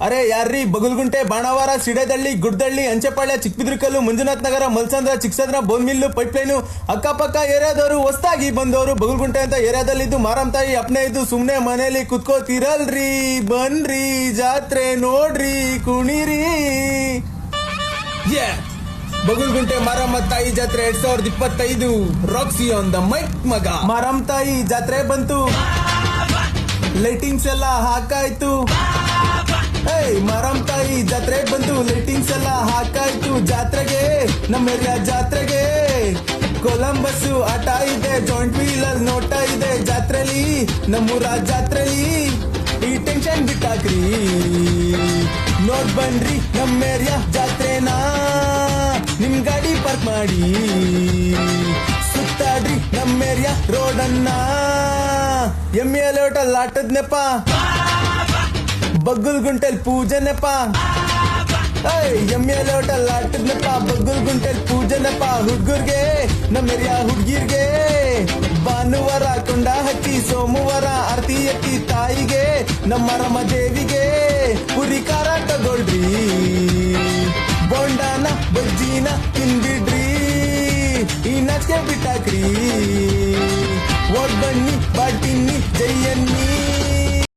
ಅರೆ ಯಾರ್ರೀ ಬಗುಲ್ಗುಂಟೆ, ಬಾಣಾವಾರ, ಸಿಡೇದಳ್ಳಿ, ಗುಡ್ದಳ್ಳಿ, ಅಂಚೆಪಾಳ್ಯ, ಚಿಕ್ಕಬಿದ್ರಕಲ್ಲು, ಮಂಜುನಾಥ್ ನಗರ, ಮಲ್ಸಂದ್ರ, ಚಿಕ್ಕಸಂದ್ರ, ಬೋನ್ಮಿಲ್ಲು, ಪೈಪ್ಲೈನು ಅಕ್ಕಪಕ್ಕ ಏರಿಯಾದವರು ಹೊಸ್ದಾಗಿ ಬಂದವರು ಬಗುಲ್ಗುಂಟೆ ಅಂತ ಏರಿಯಾದಲ್ಲಿದ್ದು ಮಾರಮ್ಮ ತಾಯಿ ಅಪ್ನೆ ಇದ್ದು ಸುಮ್ನೆ ಮನೇಲಿ ಕುತ್ಕೋತಿರಲ್ರಿ. ಬನ್ರಿ ಜಾತ್ರೆ ನೋಡ್ರಿ ಕುಣಿರಿ. ಬಗುಲ್ಗುಂಟೆ ಮಾರಮ್ಮ ತಾಯಿ ಜಾತ್ರೆ 2025 ರಾಕ್ಸಿ ಆನ್ ದ ಮೈಕ್ ಮಗ. ಮಾರಮ್ಮ ತಾಯಿ ಜಾತ್ರೆ ಬಂತು, ಲೈಟಿಂಗ್ಸ್ ಎಲ್ಲ ಹಾಕಾಯ್ತು. ಮಾರಮ್ಮ ತಾಯಿ ಜಾತ್ರೆ ಬಂತು, ಲೈಟಿಂಗ್ಸ್ ಎಲ್ಲ ಹಾಕಾಯ್ತು. ಜಾತ್ರೆಗೆ ನಮ್ಮ ಏರಿಯಾ ಜಾತ್ರೆಗೆ ಕೊಲಂಬಸ್ ಆಟ ಇದೆ, ಜಾಯಿಂಟ್ ವೀಲ್ ಅಲ್ಲಿ ನೋಟ ಇದೆ. ಜಾತ್ರೆಲಿ ನಮ್ಮೂರ ಜಾತ್ರೆಲಿ ಈ ಟೆನ್ಷನ್ ಬಿಟ್ಟಾಕ್ರಿ, ನೋಡ್ ಬನ್ರಿ ನಮ್ಮ ಏರಿಯಾ ಜಾತ್ರೆನಾ. ನಿಮ್ ಗಾಡಿ ಪಾರ್ಕ್ ಮಾಡಿ ಸುತ್ತಾಡ್ರಿ ನಮ್ಮ ಏರಿಯಾ ರೋಡನ್ನ. ಎಮ್ಮೆಲೆ ಹೋಟೆಲ್ ಆಟದ್ನೆಪ್ಪ, ಬಗ್ಗುಲ್ಗುಂಟೆಲ್ ಪೂಜೆನೆಪ್ಪ. ಎಮ್ಮೆಲೆ ಹೋಟೆಲ್ ಆಟದ್ನೆಪ್ಪ, ಬಗ್ಗುಲ್ಗುಂಟೆಲ್ ಪೂಜೆನೆಪ್ಪ. ಹುಡ್ಗುರ್ಗೆ ನಮ್ಮ ಏರಿಯಾ ಹುಡ್ಗಿರ್ಗೆ ಭಾನುವಾರ ಕೊಂಡ ಹಚ್ಚಿ, ಸೋಮವಾರ ಆರತಿ ಎತ್ತಿ ತಾಯಿಗೆ ನಮ್ಮ ರಮ ದೇವಿಗೆ ಪುರಿ ಖಾರ ತಗೊಳ್ರಿ, ಬೋಂಡಾನ ಬಜ್ಜಿನ ತಿಂದಿಡ್ರಿ. ಈ ನಾಚಿಕೆ ಬಿಟ್ಟಾಕ್ರಿ, ಓಡ್ ಬನ್ನಿ ಬಾಟಿನ್ನಿ ಜೈಯನ್ನಿ.